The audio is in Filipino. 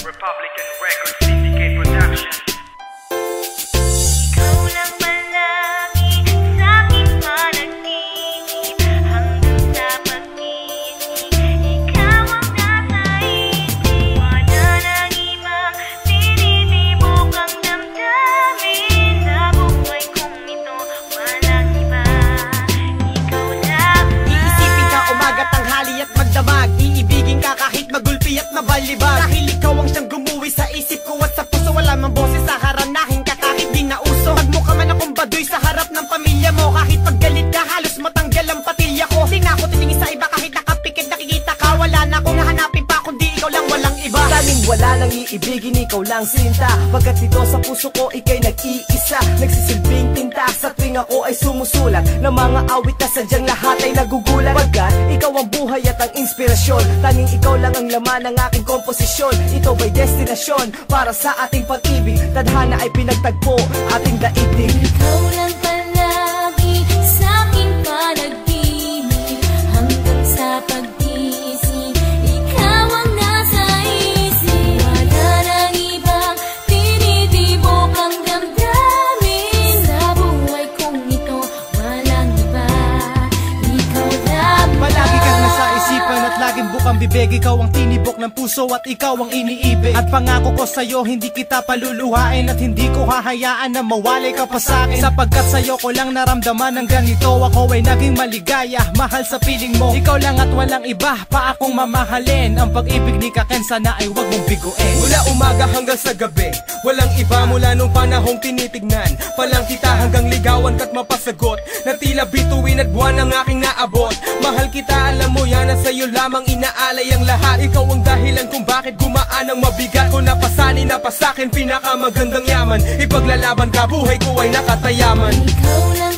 Republican Records Syndicate Production. Ikaw lang palagi sa'kin panaginip, hanggang sa pag-isip, ikaw ang nasa isip. Wala nang ibang tinitibok ang damdamin, sa buhay kong ito walang iba, ikaw lang. Iisipin ka umaga, tanghali at magdamag, iibigin ka kahit magulpi at mabalibag. Dahil ikaw ang siyang gumuwi sa isip ko at sa puso, wala mang boses sa haranahin ka kahit di nauso. Magmukha man akong baduy sa harap ng pamilya mo, kahit paggalit ka halos matanggal ang patilya ko. Di na ako titingin sa iba kahit nakapikit nakikita ka. Wala na akong hahanapin pa kundi ikaw lang, walang iba. Tanging wala nang iibigin, ikaw lang sinta, pagkat dito sa puso ko ika'y nag-iisa. Nagsisilbing tinta sa tuwing ako ay sumusulat ng mga awit na sadyang lahat ay nagugulat. Pagkat ikaw ang buhay at ang inspirasyon, tanging ikaw lang ang laman ng aking komposisyon. Ito ba'y destinasyon para sa ating pag-ibig? Tadhana ay pinagtagpo ating daigdig. Ikaw lang palagi sa'king panaginip, hanggang sa pag-isip, ikaw ang nasa isip. Wala nang ibang tinitibok ang damdamin, sa buhay kong ito walang iba, ikaw lang. Palagi kang nasa isipan at laging bukang bibig. Ikaw ang tinibok ng puso at ikaw ang iniibig. At pangako ko sa'yo, hindi kita paluluhain at hindi ko hahayaan na mawalay ka pa sa'kin. Sapagkat sa'yo ko lang naramdaman ng ganito, ako ay naging maligaya, mahal sa piling mo. Ikaw lang at walang iba pa akong mamahalin. Ang pag-ibig ni Kaken sana ay wag mong biguin. Mula umaga hanggang sa gabi, walang iba mula nung panahong tinitignan. Palang kita hanggang ligawan ka't mapasagot, na tila bituin at buwan ang aking naabot. Mahal kita, alam mo yan, na sa'yo lamang inaalay ang lahat. Ikaw ang dahilan kung bakit gumaan ang mabigat ko. Napasanin na pa sa'kin pinakamagandang yaman, ipaglalaban ka, buhay ko ay nakatayaman. Ikaw lang